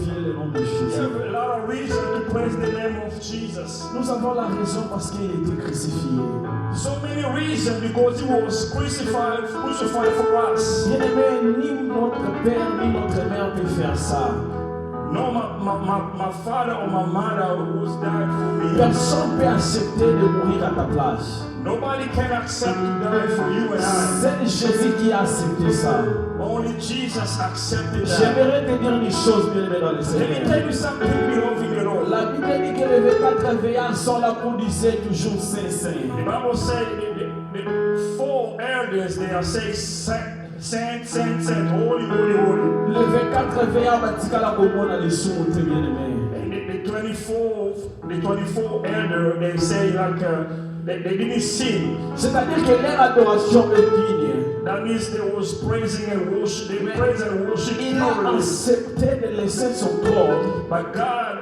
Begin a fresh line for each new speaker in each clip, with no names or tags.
glorifier le nom de
We
Jésus.
have a lot of reason to praise the name of Jesus.
Nous avons la raison parce qu'il a été crucifié.
So many reasons because he was crucified for us.
Bien-aimé, ni notre père ni notre mère peut faire ça.
No, my father or my mother was died for me.
Personne ne peut accepter de mourir à ta place.
Nobody can accept to die for you and I.
C'est Jésus qui a accepté ça.
Only Jesus accepted that.
J'aimerais te dire une chose, bien-aimé dans le
Let me
Seigneur.
tell you something, beloved in the Lord.
La Bible dit que les 24 veillants sont là pour dire toujours saint, saint.
The Bible says the four elders they are saying saint, saint, saint, holy, holy, holy.
Les 24 veillants batika la komona les sous très bien-aimé.
And the 24 elder they say like they didn't sing.
C'est-à-dire que leur adoration est digne.
That means they was praising and worship. They praise and worship
Il a
purely.
accepté de laisser son trône
But God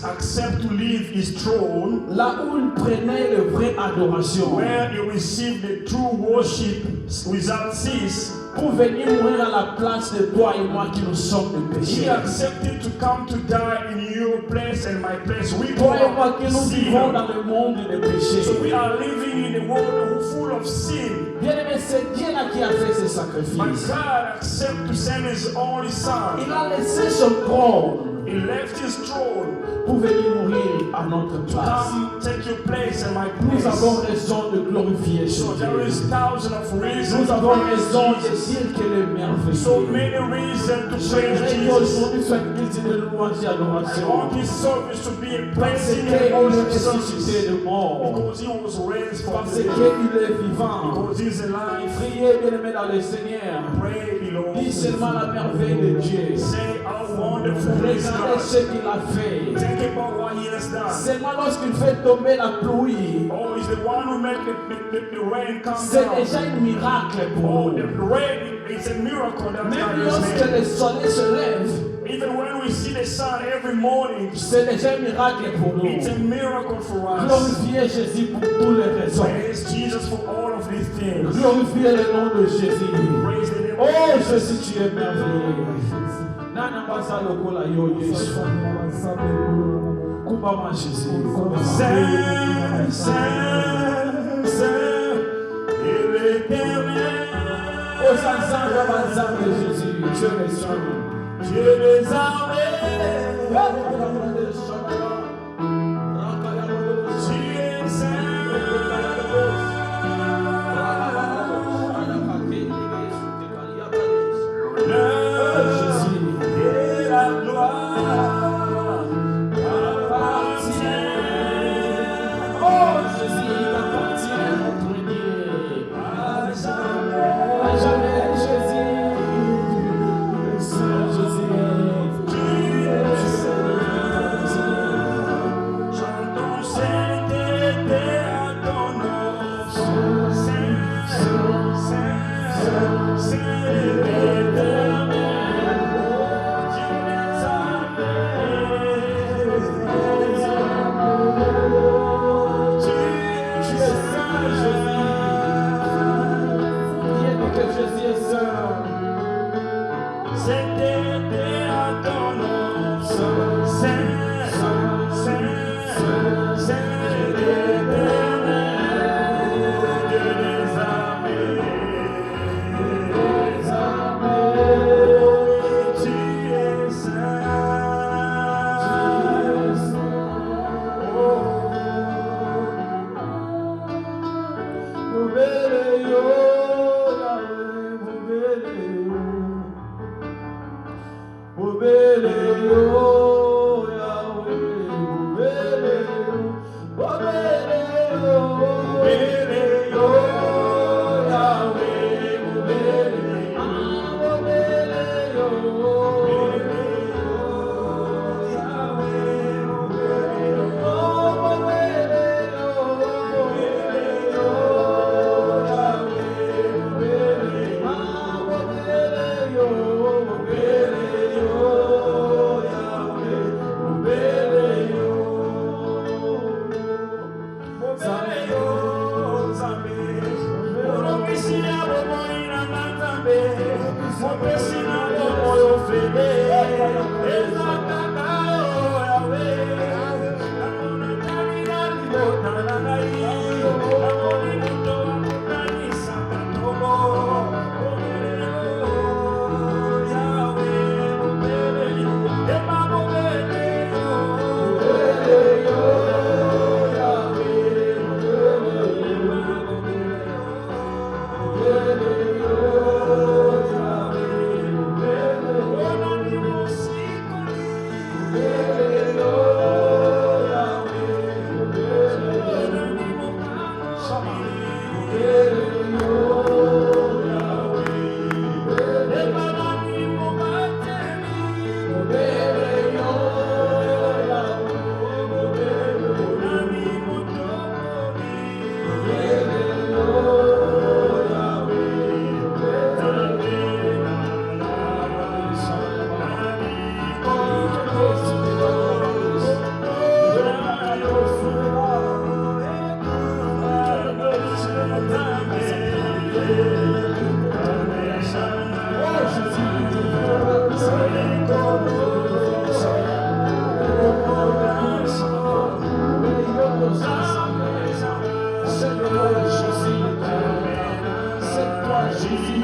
accept to leave His throne
là où il prenait la vraie adoration
where He received the true worship without cease.
pour venir mourir à la place de toi et moi qui nous sommes de
He
péché.
accepted to come to die in your place and my place. We
Toi et moi
are
qui nous vivons
sinners.
dans le monde de péché.
So we are living in a world full of sin.
Bien-aimé, c'est Dieu là qui a fait ce
But
sacrifice.
God accepted to send His only Son.
Il a laissé son trône
He left His throne
pour venir mourir à notre
to
place.
come take your place and my
Nous avons
place.
raison de glorifier
So
ce
there
Dieu.
is thousands of reasons
Nous
to
avons
praise
raison de
Jesus.
dire qu'il est merveilleux.
So many reasons to praise
J'aimerais
Jesus.
qu'aujourd'hui soit une culte de louange et
I
adoration.
want this service to be a
Parce
praising
qu'il
and
est
worship
ressuscité
service.
de mort.
Because He was raised from
Parce
the dead.
qu'il est vivant.
Because He's alive.
Priez, bien-aimé dans le Seigneur.
Pray, beloved.
Dis seulement la merveille de Dieu.
Say how wonderful is
Regardez
God.
ce qu'il a fait.
Think about what He has done.
Seulement lorsqu'il fait tomber la pluie,
Oh, He's the one who made the rain come
c'est
down.
déjà un miracle pour
Oh,
nous.
the rain is a miracle that
Même
God has
lorsque
made.
le soleil se lève,
Even when we see the sun every morning,
c'est déjà un miracle pour nous.
it's a miracle for us.
Glorifiez Jésus pour toutes les raisons.
Praise Jesus for all of these things.
Glorifiez le nom de Jésus.
Praise the name
Oh
of Jesus.
Jésus, tu es merveilleux. Nana basa lokola yo Yesu. Kuba Jésus.
Saint, Saint, Saint, et l'Éternel.
Oh Saint de Jésus, Dieu est saint.
Dieu des armées. Tu es saint. L'honneur et la gloire appartiennent.
Oh Jésus, il appartient à notre Dieu.
À
À jamais Jésus. Saint Jésus.
Tu es saint. Chantons sainteté à ton nom. Saint, Saint, Saint l'Éternel. Dieu des armées. Tu es saint, Jésus.
Viens de que Jésus est saint.
Sainteté à ton nom. Saint, Saint, Saint l'Éternel. Dieu des armées. Tu es saint. Nzambe,
tous ensemble. C'est le nom de Jésus. C'est toi, Jésus.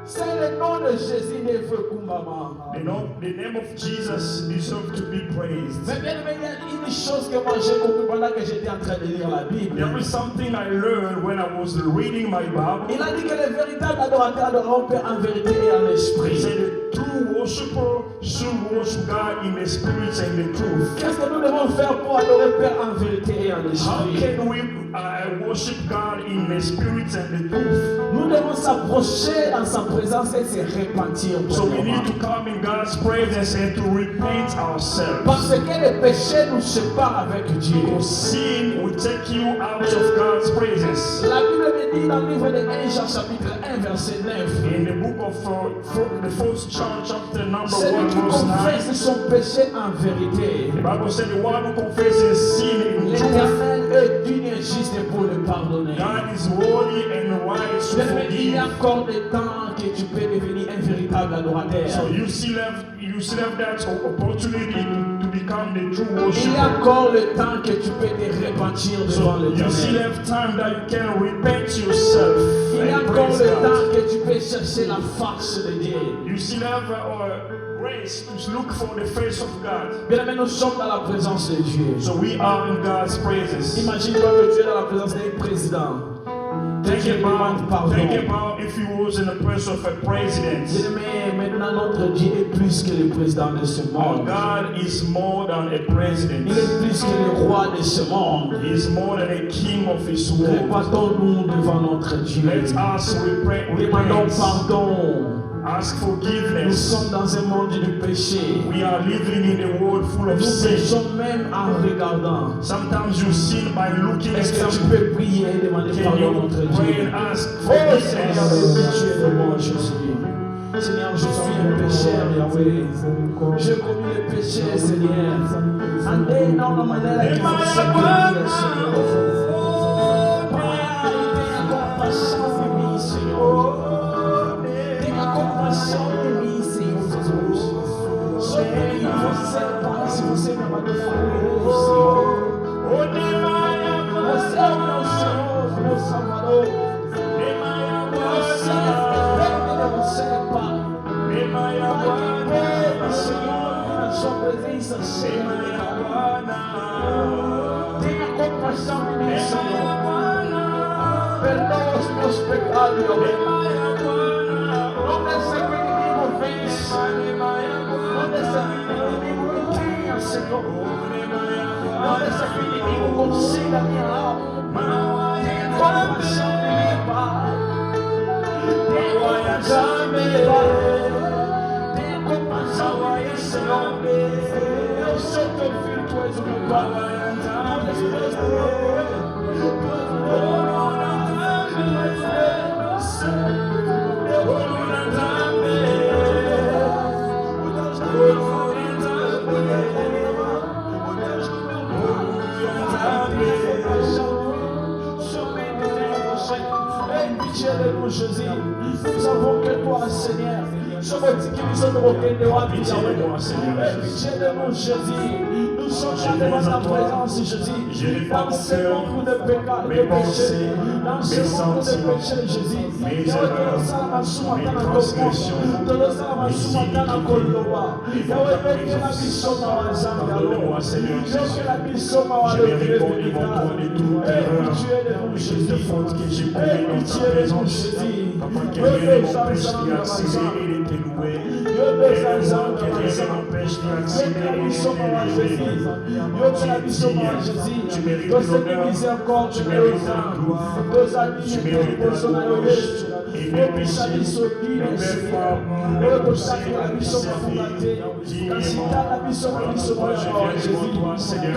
C'est le nom de Jésus ne veut Kumbama.
The name of Jesus deserves to be praised.
Mais bien aimé, il y a une chose que moi j'ai compris pendant que j'étais en train de lire la Bible.
There is something I learned when I was reading my Bible.
Il a dit que les véritables adorateurs adoreront Père en vérité et en
He
esprit.
said the true worshiper should worship God in the spirit and the truth.
Qu'est-ce que nous devons faire pour adorer Père en vérité et en
How
esprit?
can we worship God in the spirit and the truth?
Nous devons s'approcher dans sa présence et se repentir.
So we need to come in God's presence and to repent ourselves.
Parce que le péché nous sépare avec Dieu.
Because sin will take you out of God's presence.
La Bible me dit dans le livre de 1 Jean chapitre 1 verset 9.
In the book of the first John chapter number
Celui
1
qui
verse 9,
confesse son péché en vérité,
the Bible said the one who confesses sin in truth,
l'Éternel est digne et juste pour le pardonner.
God is worthy and wise to
Mais il y a
forgive.
encore des temps que tu peux devenir un véritable adorateur.
So you still have that opportunity to become the true
Il y a
worshiper.
encore le temps que tu peux te repentir devant
So you still
l'Éternel.
have time that you can repent yourself
Il y a
and
encore
praise
le
God.
temps que tu peux chercher la face de Dieu.
You still have grace to look for the face of God.
Bien aimé, nous sommes dans la présence de Dieu.
So we are in God's presence.
Imagine-toi que tu es dans la présence d'un président.
Think
Dieu demande pardon.
about if you was in the presence of a president.
Bien aimé, maintenant notre Dieu est plus que le président de ce
Our
monde.
God is more than a president.
Il est plus que le roi de ce monde.
He is more than a king of his world.
Répandons-nous devant notre Dieu.
Let us
Demandons
repent.
pardon.
Ask
Nous
forgiveness.
sommes dans un monde du péché.
We are living in a world full of
Nous
sin.
péchons même en regardant.
Sometimes you sin by looking at
Est-ce que tu
them.
peux prier et demander
Can
pardon à
you
notre
pray
Dieu?
and ask
Oh Seigneur,
forgiveness?
tu es de moi, Jésus. Seigneur, je suis un pécheur, Yahweh. J'ai commis le péché, Seigneur. Andei na uma maneira que você queria, Senhor. Pai, tenha compaixão de mim, Senhor. Tenha compaixão de mim, Senhor Jesus. Sou bem você, Pai, se você me abençoou, Senhor. Você é o meu Senhor, meu Salvador. Você depende de você, Pai. Pai, Senhor, na sua presença, Senhor. nosso pecado, Yahweh. Não deixa que o inimigo vença. Não deixa que o inimigo tenha, Senhor. Não deixa que o inimigo consiga a minha alma. Tenha compaixão de mim, Pai. Tenha compaixão de mim, Pai. Tenha compaixão de mim, Senhor. Eu sou teu filho, tu és o meu Pai. Tu és meu Deus. Pitié de nous, Jésus. Nous savons que toi, Seigneur, sommes utilisés de vos ténèbres. Pitié de nous, Jésus. Nous sommes devant ta présence, Jésus. Dans ce monde de péché, dans ce monde de péché, Jésus. Mes transgressions, pardonne-moi, Seigneur Jésus. Je me réponds devant toi de toute erreur, de toute faute que j'ai commis dans ta présence. Papa, que rien ne m'empêche d'y accéder et de te louer. Que rien ne m'empêche d'y accéder et de te élever. Tu mérites l'honneur, tu mérites la gloire, tu mérites la louange. Et mes péchés, mes méfaits, mes pensées, mes services, dis-moi, pourquoi je viens devant toi, Seigneur.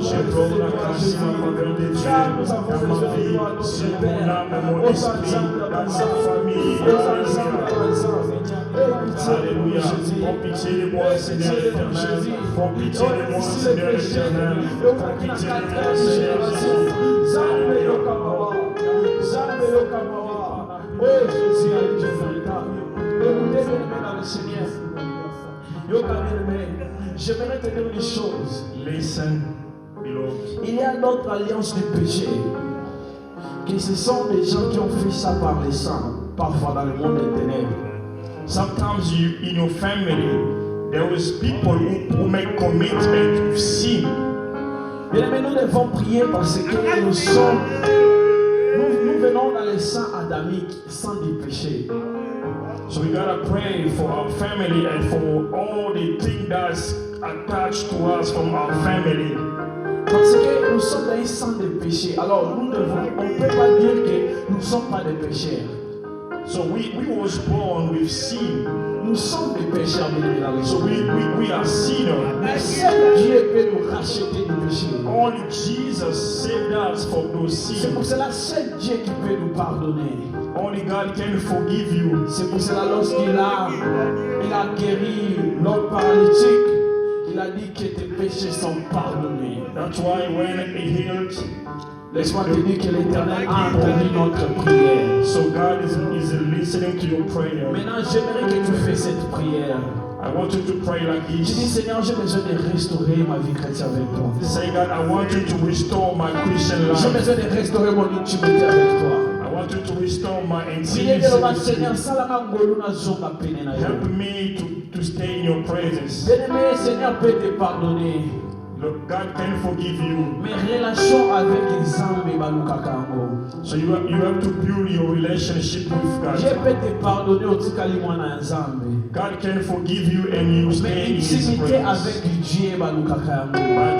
J'implore la grâce et la faveur de Dieu dans ma vie, sur mon âme, mon esprit, dans ma famille, Alléluia. Prends pitié de moi, Seigneur éternel. Prends pitié de moi, Seigneur éternel. Prends pitié de moi, Seigneur Jésus. Alléluia. Oh Jésus, Dieu véritable. Écoutez, bien-aimé dans le Seigneur. J'aimerais te dire une chose.
Listen, beloved.
Il y a d'autres alliances du péché. Que ce sont des gens qui ont fait ça par les sangs, parfois dans le monde des ténèbres.
Sometimes in your family, there was people who make commitment with sin.
Bien-aimé, nous devons prier parce que nous venons dans les sangs adamiques, sans du péché.
So we gotta pray for our family and for all the things that's attached to us from our family.
Parce que nous sommes dans un sang de péché. Alors on ne peut pas dire que nous ne sommes pas des pécheurs.
So we was born with sin.
Nous sommes des pécheurs,
so we are sinners.
Mais seul Dieu peut nous racheter du péché.
Only Jesus saved us from those sins.
C'est pour cela seul Dieu qui peut nous pardonner.
Only God can forgive you.
C'est pour cela lorsqu'il a guéri l'homme paralytique, il a dit que tes péchés sont pardonnés.
That's why when he healed,
laisse-moi te dire que l'Éternel a entendu notre prière.
So God is listening to your prayer.
Maintenant, j'aimerais que tu fasses cette prière.
I want you to pray like
Tu dis,
this.
Seigneur, j'ai besoin de restaurer ma vie chrétienne avec toi.
Say, God, I want you to restore my Christian
J'ai
life.
besoin de restaurer mon intimité avec toi.
I want you to restore my
Seigneur,
intimacy.
Seigneur, salama ngolu na zonga pene na yo.
Help me to stay in your presence.
Bien-aimé, Seigneur peut te pardonner.
Look, God can forgive you.
Mes relations avec Nzambe balukaka yango.
So you have to build your relationship with
Dieu
God.
peut te pardonner otikali mwana Nzambe.
God can forgive you and you stay
Mais
in His
intimité
presence.
avec Dieu balukaka yango.
But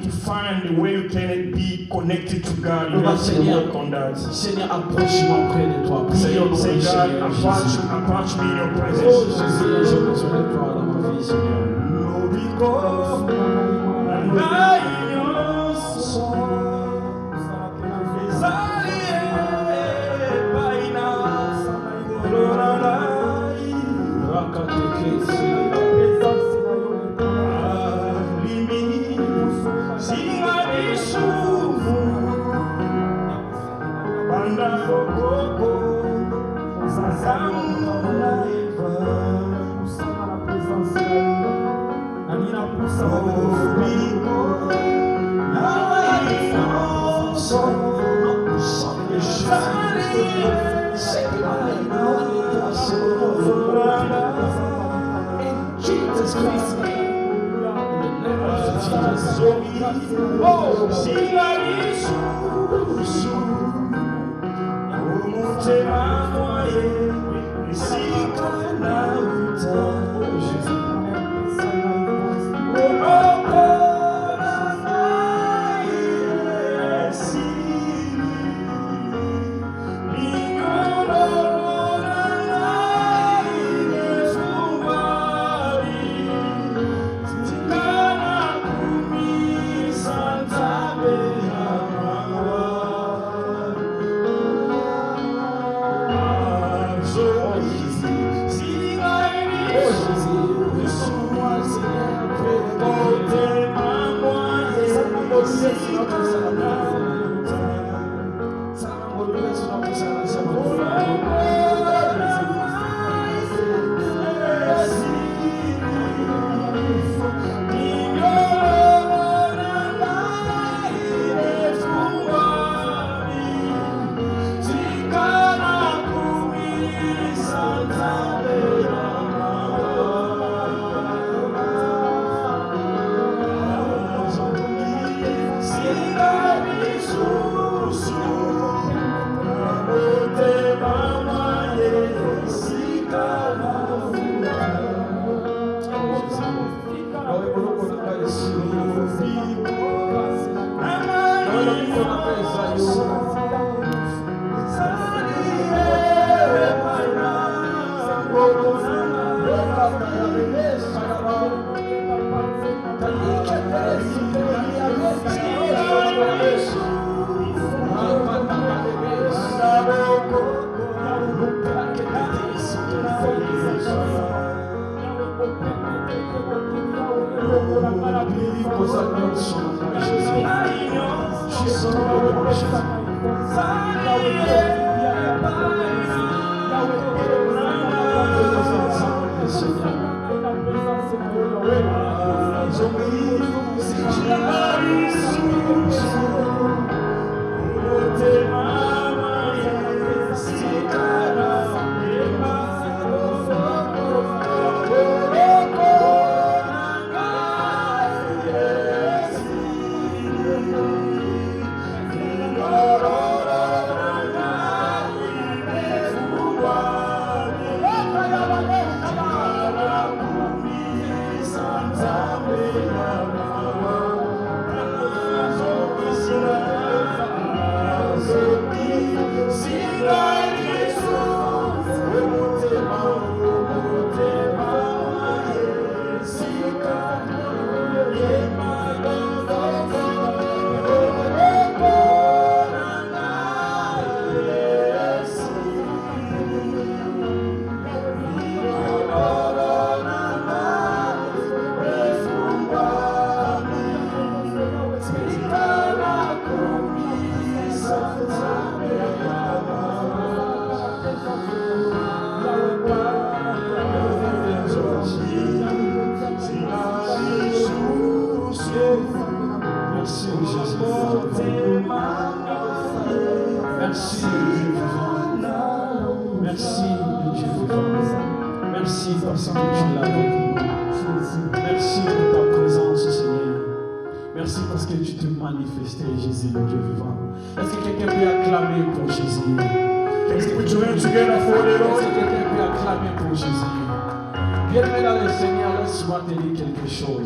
to find the way you can be connected to God, you have to work on that.
Seigneur, approche-moi près de toi. Prions pour
Say,
le
God,
Seigneur.
approach me in your
Oh
presence.
Jésus, j'ai besoin de toi dans ma vie, Seigneur.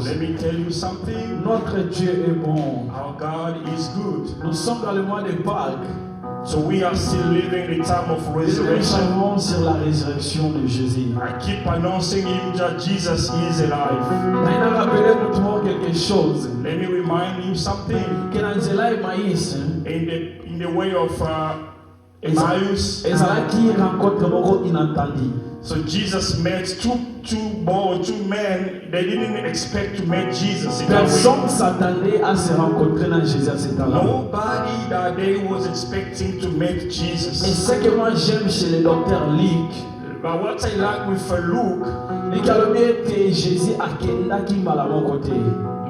Let me tell you something.
Notre Dieu est bon.
Our God is good.
Nous sommes dans le mois de Pâques.
So we are still living the time of
Nous
resurrection.
savons sur la résurrection de Jésus.
I keep announcing him that Jesus is alive.
Maintenant, rappelez-nous quelque chose.
Let me remind you something.
Que dans Zéla et Maïs,
In the way of Emmaus,
ezalaki rencontre moko inattendu.
so Jesus met two men. They didn't expect to meet Jesus. In that way.
Personne s'attendait à se rencontrer dans Jésus à cet temps-là.
Nobody that day was expecting to meet
Et
Jesus.
ce que moi j'aime chez le docteur Luc,
But what I like with Luke,
c'est que Jésus a kendaki mbala mon côté.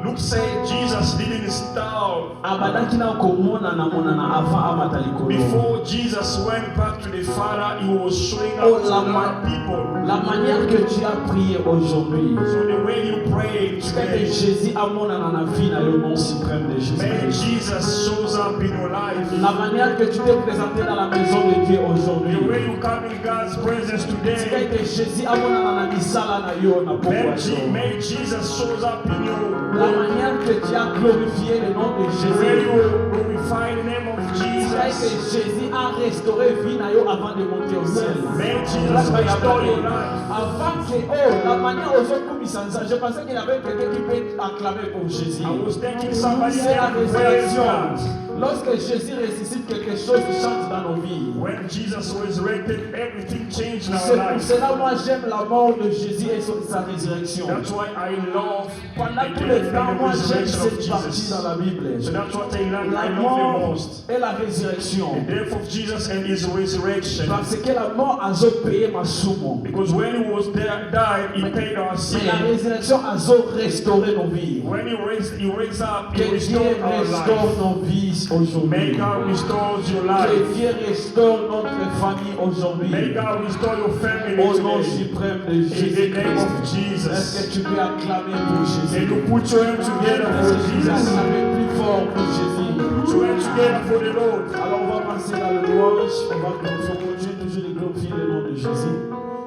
Luke said Jesus didn't start love.
abandaki na komonana monana avant amata likolo.
Before Jesus went back to the Father, he was showing
Oh,
up to other people.
La manière que tu as prié aujourd'hui,
So the way you pray
que
today,
Jésus a monana na vie na yo nom suprême de
may
Jésus.
Jesus shows up in your life.
La manière que tu t'es présenté dans la maison de Dieu
The
aujourd'hui,
way you come in God's presence today,
que Jésus a monana na misala na yo na pokwa.
may Jesus shows up in you.
La manière que tu as glorifié le nom de
The way
Jésus.
you glorify the name of
Que
Jesus.
Jésus a restauré vie na yo avant de monter au ciel.
May Jesus restore your life.
Avant que, la manière aujourd'hui, je pensais qu'il y avait quelqu'un qui peut acclamer pour Jésus.
I was thinking somebody
C'est la
else praise
résurrection.
God.
Lorsque Jésus ressuscite, quelque chose change dans nos vies.
When Jesus resurrected, everything changed in our
C'est pour
lives.
cela moi j'aime la mort de Jésus et sa résurrection.
That's why I love
Pendant
the
tout
death
le temps,
and the
moi j'aime
resurrection of
cette partie
Jesus.
dans la Bible.
So that's what I
La
love the
mort
most.
et la résurrection.
The death of Jesus and his resurrection.
Parce que la mort a payé ma somme.
Because when he was there, died, he paid our
Mais la
sin.
résurrection a restauré nos vies.
When he raised up,
Que
he
Dieu
restored our
restaure
life.
nos vies aujourd'hui.
May God restore your
Que
life.
Dieu restaure notre famille aujourd'hui.
May God restore your family
Au nom
today.
suprême de
In the
Jésus
name of
Christ. Est-ce
Jesus.
que tu peux acclamer pour Jésus?
And you put your hands together
Est-ce
for
que tu peux
Jesus.
acclamer plus fort pour Jésus?
Put your hands together for the Lord.
Alors on va passer dans le louange. On va continuer toujours de glorifier le nom de Jésus.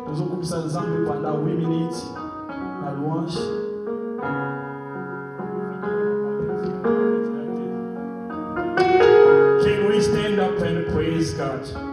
Nous allons commencer ensemble pendant 8 minutes. La louange.
Can we stand up and praise God?